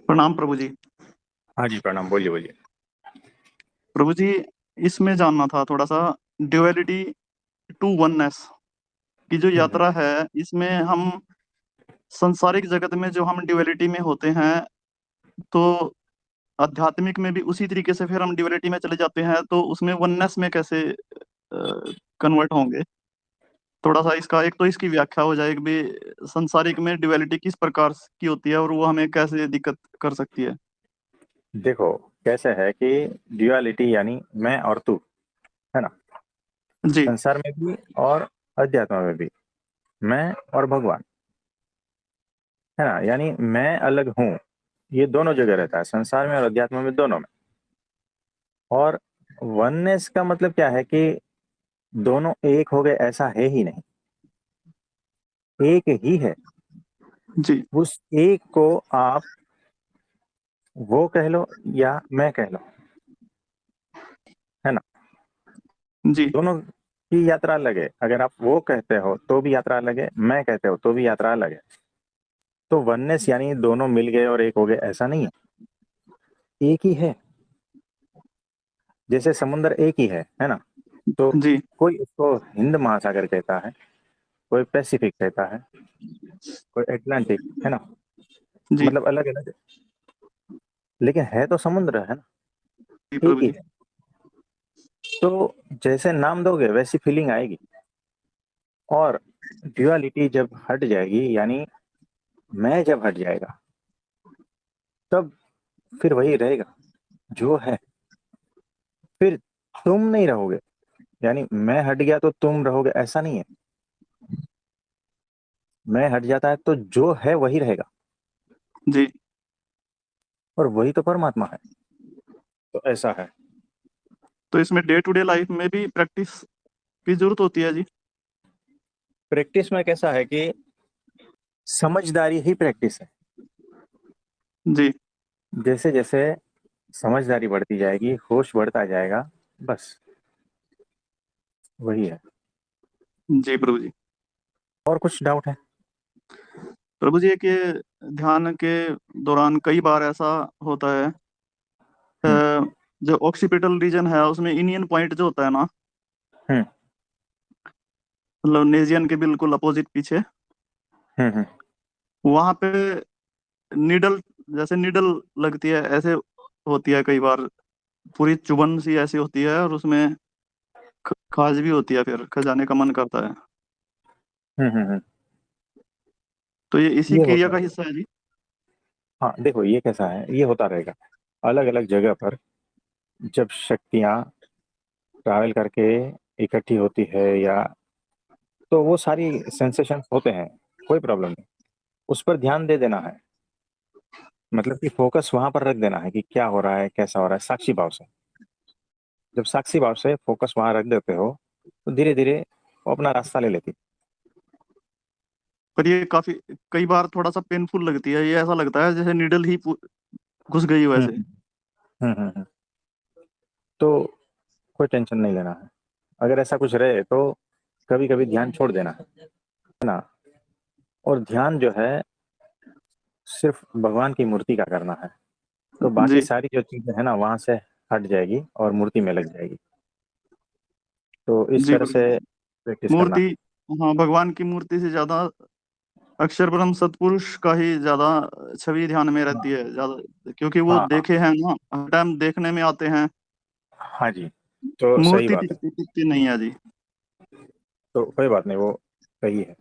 प्रणाम प्रभु जी। हाँ जी, प्रणाम। बोलिए, बोलिए। प्रभु जी, इसमें जानना था थोड़ा सा, ड्युअलिटी टू वननेस की जो हुँ, हुँ। यात्रा है, इसमें हम संसारिक जगत में जो हम ड्युअलिटी में होते हैं, तो आध्यात्मिक में भी उसी तरीके से फिर हम ड्युअलिटी में चले जाते हैं, तो उसमें वननेस में कैसे कन्वर्ट होंगे? थोड़ा सा इसका, एक तो इसकी व्याख्या हो जाए कि भी संसारिक में ड्युअलिटी किस प्रकार की होती है और वो हमें कैसे दिक्कत कर सकती है। देखो, कैसे है कि ड्युअलिटी यानी मैं और तू, है ना? जी। संसार में भी और अध्यात्म में भी, मैं और भगवान, है ना? यानी मैं अलग हूँ, ये दोनों जगह रहता है, संसार में और अध्यात्म में, दोनों में। और वननेस का मतलब क्या है कि दोनों एक हो गए, ऐसा है ही नहीं, एक ही है। जी। उस एक को आप वो कह लो या मैं कह लो, है ना? जी। दोनों की यात्रा अलग है। अगर आप वो कहते हो तो भी यात्रा अलग है, मैं कहते हो तो भी यात्रा अलग है। तो वननेस यानी दोनों मिल गए और एक हो गए, ऐसा नहीं है। एक ही है। जैसे समुद्र एक ही है ना? तो जी। कोई उसको हिंद महासागर कहता है, कोई पैसिफिक कहता है, कोई अटलांटिक, है ना? जी। मतलब अलग अलग, लेकिन है तो समुद्र, है ना? जी एक प्रभु ही जी। है। तो जैसे नाम दोगे वैसी फीलिंग आएगी। और ड्युअलिटी जब हट जाएगी, यानी मैं जब हट जाएगा, तब फिर वही रहेगा जो है। फिर तुम नहीं रहोगे, यानी मैं हट गया तो तुम रहोगे, ऐसा नहीं है। मैं हट जाता है तो जो है वही रहेगा, जी। और वही तो परमात्मा है। तो ऐसा है। तो इसमें डे टू डे लाइफ में भी प्रैक्टिस की जरूरत होती है जी। प्रैक्टिस में कैसा है कि समझदारी ही प्रैक्टिस है। जी। जैसे जैसे समझदारी बढ़ती जाएगी, होश बढ़ता जाएगा, बस वही है। जी प्रभु जी। और कुछ डाउट है? प्रभु जी, एक ये ध्यान के दौरान कई बार ऐसा होता है, अ, हम्म। जो ऑक्सीपिटल रीजन है उसमें इंडियन पॉइंट जो होता है ना, हम्म। मतलब नेजियन के बिल्कुल अपोजिट पीछे, हम्म। वहां पे निडल, जैसे निडल लगती है ऐसे होती है कई बार, पूरी चुभन सी ऐसी होती है और उसमें खाज भी होती है, फिर खजाने का मन करता है। हम्म। तो ये इसी ये क्रिया होता का है। हिस्सा है जी। हाँ, देखो ये कैसा है, ये होता रहेगा। अलग अलग जगह पर जब शक्तियाँ ट्रैवल करके इकट्ठी होती है, या तो वो सारी सेंसेशन होते हैं, कोई प्रॉब्लम नहीं। उस पर ध्यान दे देना है, मतलब कि फोकस वहां पर रख देना है कि क्या हो रहा है, कैसा हो रहा है, साक्षी भाव से। जब साक्षी भाव से फोकस वहां रख देते हो, तो धीरे धीरे वो अपना रास्ता ले लेती। पर ये काफी, कई बार थोड़ा सा पेनफुल लगती है, ये ऐसा लगता है जैसे निडल ही घुस गई हो हम्म। ऐसे। तो कोई टेंशन नहीं लेना है। अगर ऐसा कुछ रहे तो कभी कभी ध्यान छोड़ देना है ना? और ध्यान जो है सिर्फ भगवान की मूर्ति का करना है। तो बाकी जी। सारी जो चीजें है ना, वहां से हट जाएगी और मूर्ति में लग जाएगी। तो इस जी तरह प्रभु से जी। प्रैक्टिस करना मूर्ति, है। हाँ, भगवान की मूर्ति से ज्यादा अक्षर ब्रह्म सतपुरुष का ही ज्यादा छवि ध्यान में रहती हाँ, है ज्यादा, क्योंकि वो हाँ, हाँ। देखे हैं ना, हर टाइम देखने में आते हैं। हाँ जी। तो सही मूर्ति बात है। दिखती दिखती नहीं है जी। तो कोई बात नहीं, वो सही है।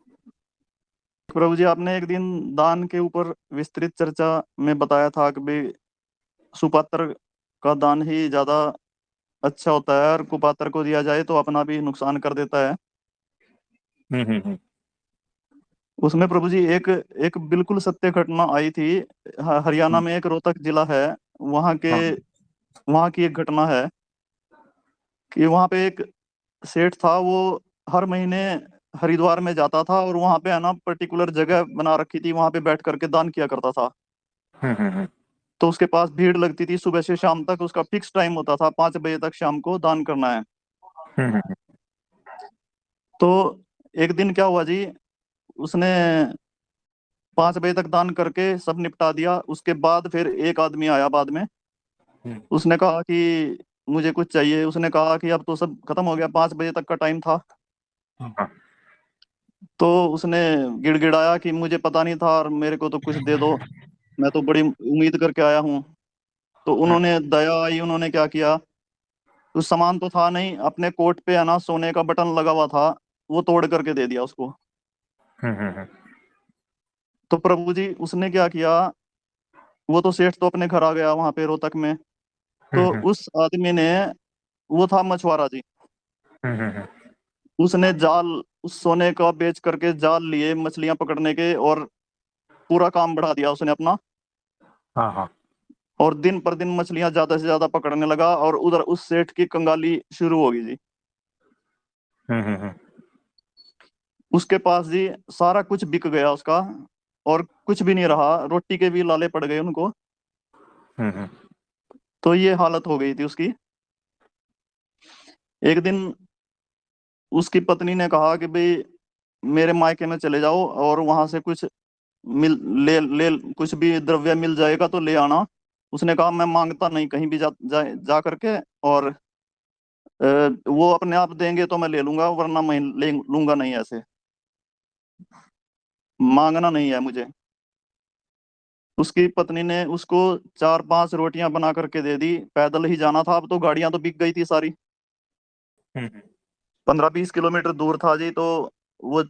प्रभु जी, आपने एक दिन दान के ऊपर विस्तृत चर्चा में बताया था कि भाई सुपात्र का दान ही ज्यादा अच्छा होता है, और कुपात्र को दिया जाए तो अपना भी नुकसान कर देता है। हम्म। उसमें प्रभु जी एक एक बिल्कुल सत्य घटना आई थी। हरियाणा हम्म। में एक रोहतक जिला है, वहाँ के, हाँ। वहाँ की एक घटना है कि वहाँ पे एक सेठ था, वो हर महीने हरिद्वार में जाता था और वहाँ पे है ना पर्टिकुलर जगह बना रखी थी, वहाँ पे बैठ करके दान किया करता था। हम्म। तो उसके पास भीड़ लगती थी, सुबह से शाम तक उसका फिक्स टाइम होता था, 5 बजे तक शाम को दान करना है। हम्म। तो एक दिन क्या हुआ जी, उसने 5 बजे तक दान करके सब निपटा दिया। उसके बाद फिर एक आदमी आया बाद में, हम्म, उसने कहा कि मुझे कुछ चाहिए। उसने कहा कि अब तो सब खत्म हो गया, 5 बजे तक का टाइम था। हाँ, तो उसने गिड़गिड़ाया कि मुझे पता नहीं था और मेरे को तो कुछ दे दो, मैं तो बड़ी उम्मीद करके आया हूँ। तो हाँ, उन्होंने दया आई, उन्होंने क्या किया, उस सामान तो था नहीं, अपने कोट पे है ना सोने का बटन लगा हुआ था, वो तोड़ करके दे दिया उसको। हम्म, हम्म, तो प्रभु जी उसने क्या किया, वो तो सेठ तो अपने घर आ गया वहां पे रोहतक में। हम्म, तो हम्म, उस आदमी ने, वो था मछुआरा जी, हम्म, उसने जाल, उस सोने का बेच करके जाल लिए मछलियां पकड़ने के, और पूरा काम बढ़ा दिया उसने अपना। हाँ, हाँ, और दिन पर दिन मछलियां ज्यादा से ज्यादा पकड़ने लगा, और उधर उस सेठ की कंगाली शुरू होगी जी। हम्म, उसके पास जी सारा कुछ बिक गया उसका, और कुछ भी नहीं रहा, रोटी के भी लाले पड़ गए उनको। हम्म, तो ये हालत हो गई थी उसकी। एक दिन उसकी पत्नी ने कहा कि भाई मेरे मायके में चले जाओ, और वहां से कुछ मिल ले ले कुछ भी द्रव्य मिल जाएगा तो ले आना। उसने कहा मैं मांगता नहीं कहीं भी जा करके, और वो अपने आप देंगे तो मैं ले लूंगा, वरना मैं ले लूंगा नहीं, ऐसे मांगना नहीं है मुझे। उसकी पत्नी ने उसको 4-5 रोटियां बना करके दे दी। पैदल ही जाना था, अब तो गाड़ियां तो बिक गई थी सारी। हम्म, 15-20 किलोमीटर दूर था जी। तो वो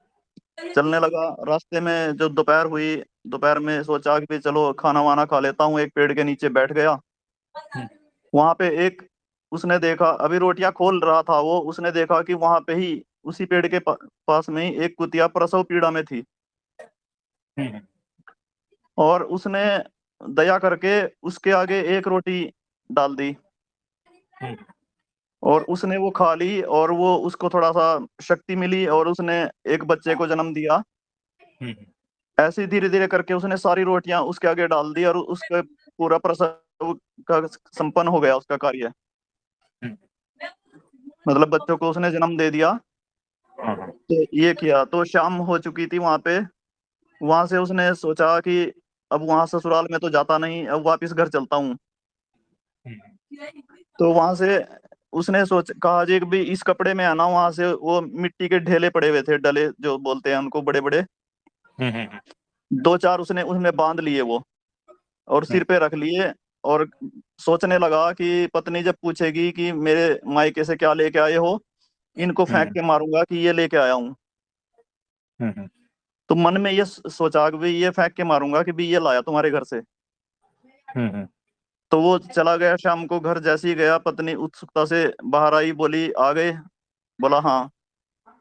चलने लगा। रास्ते में जो दोपहर हुई, दोपहर में सोचा कि भाई चलो खाना वाना खा लेता हूँ, एक पेड़ के नीचे बैठ गया। वहां पे एक, उसने देखा, अभी रोटियां खोल रहा था वो, उसने देखा कि वहां पे ही उसी पेड़ के पास में ही एक कुतिया प्रसव पीड़ा में थी। हम्म, और उसने दया करके उसके आगे एक रोटी डाल दी, हम्म, और उसने वो खा ली, और वो उसको थोड़ा सा शक्ति मिली, और उसने एक बच्चे को जन्म दिया। हम्म, ऐसे धीरे धीरे करके उसने सारी रोटियां उसके आगे डाल दी, और उसके पूरा प्रसव का संपन्न हो गया उसका कार्य। हम्म, मतलब बच्चों को उसने जन्म दे दिया। हाँ, हाँ, तो ये किया, तो शाम हो चुकी थी वहां पे। वहां से उसने सोचा कि अब वहां ससुराल में तो जाता नहीं, अब वापिस घर चलता हूँ। हम्म, तो वहां से उसने सोच कहा जी कि भाई इस कपड़े में है ना, वहां से वो मिट्टी के ढेले पड़े हुए थे, डले जो बोलते हैं उनको, बड़े बड़े। हम्म, 2-4 उसने उसमें बांध लिए वो, और हम्म, सिर पे रख लिए। और सोचने लगा कि पत्नी जब पूछेगी कि मेरे मायके से क्या लेके आए हो, इनको फेंक हम्म, के मारूंगा कि ये लेके आया हूँ। हम्म, तो मन में ये सोचा कि भाई ये फेंक के मारूंगा कि भाई ये लाया तुम्हारे घर से। हम्म, तो वो चला गया। शाम को घर जैसे ही गया, पत्नी उत्सुकता से बाहर आई, बोली आ गए? बोला हाँ।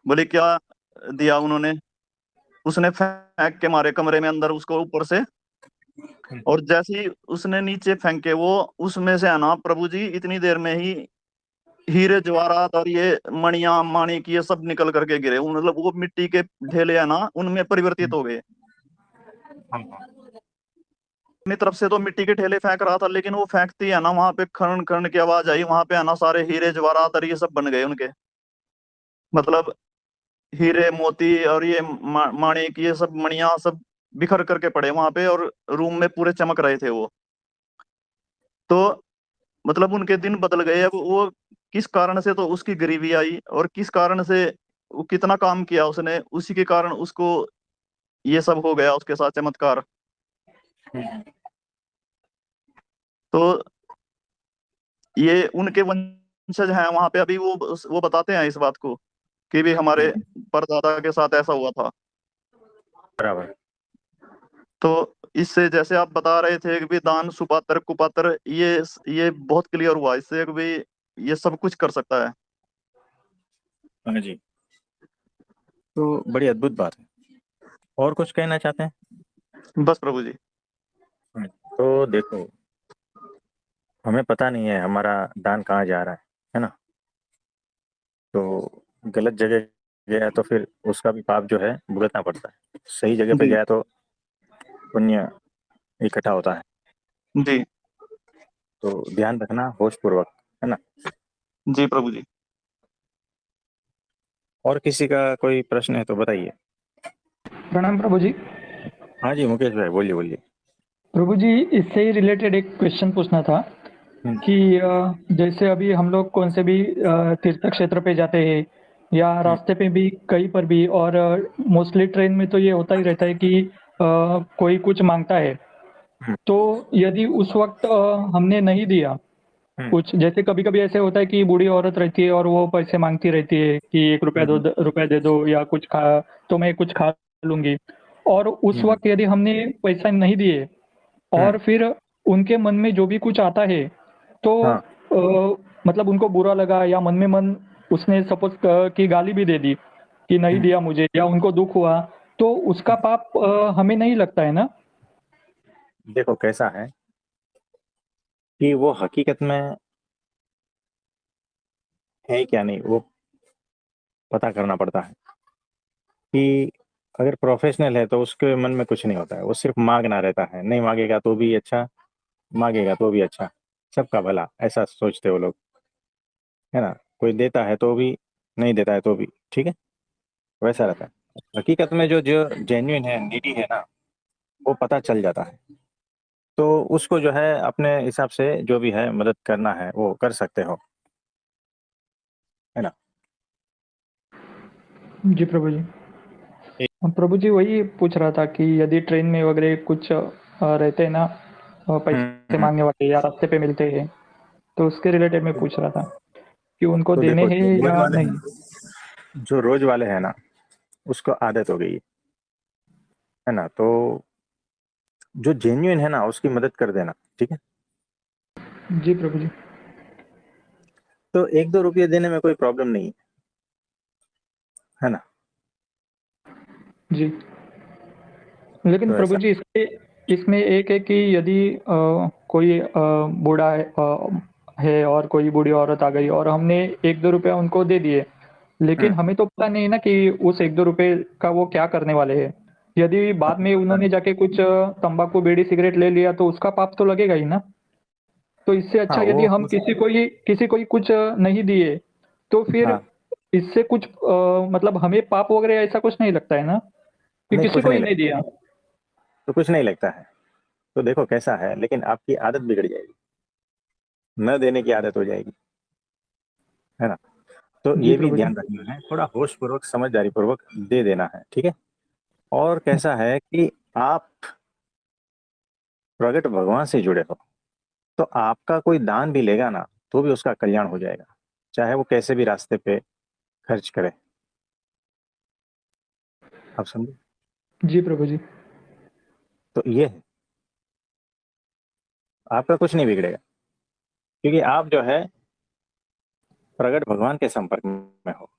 बोली क्या दिया उन्होंने? उसने फेंक के मारे कमरे में अंदर उसको ऊपर से। और जैसे ही उसने नीचे फेंके वो, उसमें से है ना प्रभु जी इतनी देर में ही हीरे जवाहरात और ये मणियां माणिक ये सब निकल करके गिरे। मतलब वो मिट्टी के ढेले है ना, उनमें परिवर्तित हो गए। हाँ, हाँ, अपनी तरफ से तो मिट्टी के ढेले फेंक रहा था, लेकिन वो फेंकती है ना, वहां पे खन खन की आवाज आई, वहां पे है ना सारे हीरे जवाहरात और ये सब बन गए उनके। मतलब हीरे मोती और ये माणिक ये सब मणियां सब बिखर करके पड़े वहां पे, और रूम में पूरे चमक रहे थे वो। तो मतलब उनके दिन बदल गए। अब वो किस कारण से, तो उसकी गरीबी आई, और किस कारण से वो कितना काम किया उसने, उसी के कारण उसको ये सब हो गया उसके साथ चमत्कार। हम्म, तो ये उनके वंशज हैं वहां पे अभी, वो बताते हैं इस बात को कि भी हमारे हम्म, परदादा के साथ ऐसा हुआ था। बराबर। तो इससे जैसे आप बता रहे थे कि भी दान सुपात्र कुपात्र, ये बहुत क्लियर हुआ इससे कि भी ये सब कुछ कर सकता है। हाँ जी, तो बड़ी अद्भुत बात है। और कुछ कहना चाहते हैं? बस प्रभु जी। तो देखो, हमें पता नहीं है हमारा दान कहाँ जा रहा है ना? तो गलत जगह गया तो फिर उसका भी पाप जो है भुगतना पड़ता है। सही जगह पे जी। गया तो पुण्य इकट्ठा होता है। जी। तो ध्यान रखना होश पूर्वक, है ना? जी प्रभु जी। और किसी का कोई प्रश्न है तो बताइए। प्रणाम प्रभु जी। हाँ जी मुकेश भाई, बोलिए बोलिए। प्रभु जी, इससे ही रिलेटेड एक क्वेश्चन पूछना था हम्म। कि जैसे अभी हम लोग कौन से भी तीर्थ क्षेत्र पे जाते हैं या हम्म। रास्ते पे भी कहीं पर भी, और मोस्टली ट्रेन में तो ये होता ही रहता है कि कोई कुछ मांगता है, हम्म। तो यदि उस वक्त हमने नहीं दिया हम्म। कुछ, जैसे कभी कभी ऐसे होता है कि बूढ़ी औरत रहती है और वो पैसे मांगती रहती है कि 1 रुपया दो, हम्म। रुपया दे दो या कुछ खा, तो मैं कुछ खा लूंगी। और उस हम्म। वक्त यदि हमने पैसा नहीं दिए हम्म। और फिर उनके मन में जो भी कुछ आता है, तो हाँ। मतलब उनको बुरा लगा या मन में मन उसने सपोज कि गाली भी दे दी कि नहीं हम्म। दिया मुझे, या उनको दुख हुआ, तो उसका पाप हमें नहीं लगता है ना? देखो कैसा है कि वो हकीकत में है क्या नहीं, वो पता करना पड़ता है कि अगर प्रोफेशनल है तो उसके मन में कुछ नहीं होता है, वो सिर्फ मांगना रहता है, नहीं मांगेगा तो भी अच्छा, मांगेगा तो भी अच्छा, सबका भला, ऐसा सोचते वो लोग, है ना। कोई देता है तो भी, नहीं देता है तो भी ठीक है, वैसा रहता है। हकीकत में जो जो जेन्युइन है, नीडी है ना, वो पता चल जाता है। तो उसको जो है अपने हिसाब से जो भी है मदद करना है वो कर सकते हो, है ना। जी प्रभु जी। एक- प्रभु जी, वही पूछ रहा था कि यदि ट्रेन में वगैरह कुछ रहते हैं ना पैसे हम्म। मांगने वाले या रास्ते पे मिलते हैं, तो उसके रिलेटेड मैं पूछ रहा था कि उनको तो देने देखो हैं जो रोज या वाले हैं नहीं। ना, जो रोज वाले हैं ना, उसको आदत हो गई है ना, तो जो जेन्युइन है ना उसकी मदद कर देना, ठीक है। जी प्रभु जी। तो 1-2 रुपये देने में कोई प्रॉब्लम नहीं है ना। जी, लेकिन तो प्रभु ऐसा। जी, इसमें एक है कि यदि कोई बूढ़ा है और कोई बूढ़ी औरत आ गई और हमने 1-2 रुपया उनको दे दिए, हम्म। लेकिन हमें तो पता नहीं है ना कि उस 1-2 रुपये का वो क्या करने वाले हैं। यदि बाद हमको में पता उन्होंने नहीं। जाके कुछ तंबाकू बीड़ी सिगरेट ले लिया, तो उसका पाप तो लगेगा ही ना। तो इससे हाँ अच्छा यदि वो हम किसी को ही कुछ नहीं दिए, तो फिर हाँ, इससे कुछ मतलब हमें पाप वगैरह ऐसा कुछ नहीं लगता है ना, कि नहीं किसी कुछ को नहीं ही नहीं लगता, दिया। तो कुछ नहीं लगता है। तो देखो कैसा है, लेकिन आपकी आदत बिगड़ जाएगी, न देने की आदत हो जाएगी, है ना। तो जी ये भी प्रभु जी। ध्यान रखना है, थोड़ा होश पूर्वक समझदारी पूर्वक दे देना है, ठीक है। और कैसा है कि आप प्रगट भगवान से जुड़े हो, तो आपका कोई दान भी लेगा ना, तो भी उसका कल्याण हो जाएगा, चाहे वो कैसे भी रास्ते पे खर्च करे। आप समझे। जी प्रभु जी। तो ये है, आपका कुछ नहीं बिगड़ेगा, क्योंकि आप जो है प्रगट भगवान के संपर्क में हो।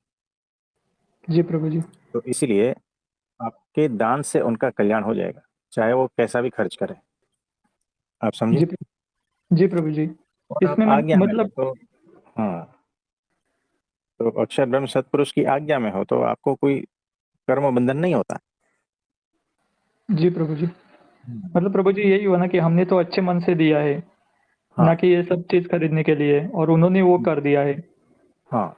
जी प्रभु जी। तो इसीलिए आपके दान से उनका कल्याण हो जाएगा, चाहे वो कैसा भी खर्च करे। आप समझे। जी जी प्रभु जी। और आप इसमें मैं आज्ञा में हो मतलब तो, हाँ, तो अक्षर ब्रह्म सत्पुरुष की आज्ञा में हो तो आपको कोई कर्म बंधन नहीं होता। जी प्रभु जी। हम्म। मतलब प्रभु जी, यही हुआ ना कि हमने तो अच्छे मन से दिया है, ना हाँ। कि ये सब चीज़ खरीदने के लिए, और उन्होंने वो कर दिया है, हाँ।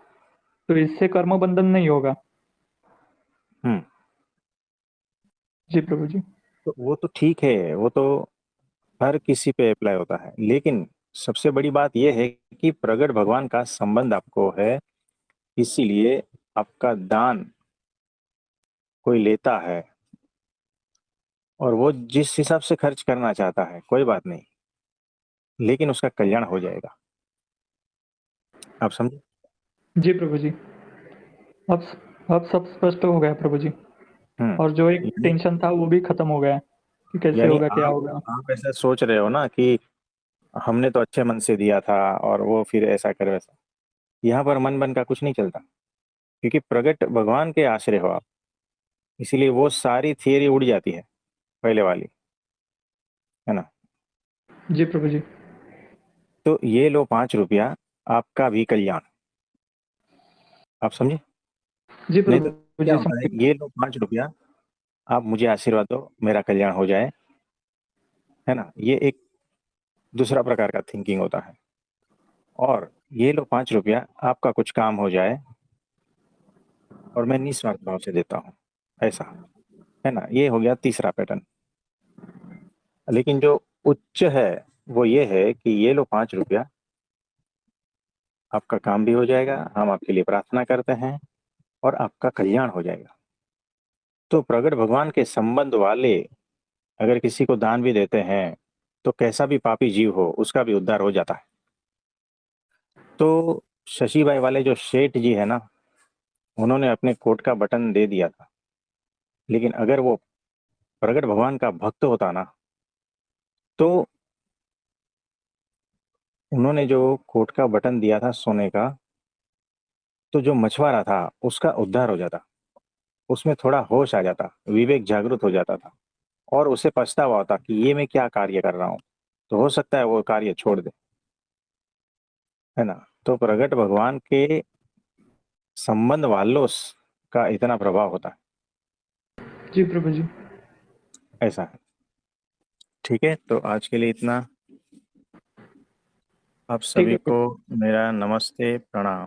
तो इससे कर्म बंधन नहीं होगा। हम्म। जी प्रभु जी। तो वो तो ठीक है, वो तो हर किसी पे अप्लाई होता है, लेकिन सबसे बड़ी बात यह है कि प्रगट भगवान का संबंध आपको है, इसीलिए आपका दान कोई लेता है और वो जिस हिसाब से खर्च करना चाहता है कोई बात नहीं, लेकिन उसका कल्याण हो जाएगा। आप समझे। जी प्रभु जी। अब अब सब स्पष्ट हो गया प्रभु जी, हम्म। और जो एक यानी टेंशन था वो भी खत्म हो गया कि कैसे यानी होगा, क्या आप होगा। आप ऐसा सोच रहे हो ना कि हमने तो अच्छे मन से दिया था और वो फिर ऐसा करे वैसा, यहाँ पर मन बन का कुछ नहीं चलता, क्योंकि प्रगट भगवान के आश्रय हो आप, इसीलिए वो सारी थियरी उड़ जाती है पहले वाली, है ना। जी प्रभु जी। तो ये लो 5 रुपया, आपका भी कल्याण। आप समझे। जी नहीं तो प्रभु क्या जी, होता है, समझ गया। ये लो 5 रुपया, आप मुझे आशीर्वाद दो, मेरा कल्याण हो जाए, है ना, ये एक दूसरा प्रकार का थिंकिंग होता है। और ये लो 5 रुपया, आपका कुछ काम हो जाए और मैं निस्वार्थ भाव से देता हूँ, ऐसा, है ना। ये हो गया तीसरा पैटर्न। लेकिन जो उच्च है वो ये है कि ये लो 5 रुपया, आपका काम भी हो जाएगा, हम आपके लिए प्रार्थना करते हैं और आपका कल्याण हो जाएगा। तो प्रगट भगवान के संबंध वाले अगर किसी को दान भी देते हैं तो कैसा भी पापी जीव हो उसका भी उद्धार हो जाता है। तो शशिभाई वाले जो सेठ जी है ना, उन्होंने अपने कोट का बटन दे दिया था, लेकिन अगर वो प्रगट भगवान का भक्त होता ना, तो उन्होंने जो कोट का बटन दिया था सोने का, तो जो मछुआरा था उसका उद्धार हो जाता, उसमें थोड़ा होश आ जाता, विवेक जागृत हो जाता था और उसे पछतावा होता कि ये मैं क्या कार्य कर रहा हूँ, तो हो सकता है वो कार्य छोड़ दे, है ना। तो प्रगट भगवान के संबंध वालों का इतना प्रभाव होता है। जी प्रभु जी। ऐसा है। ठीक है, तो आज के लिए इतना। आप ठीक सभी है को प्रभु। मेरा नमस्ते, प्रणाम।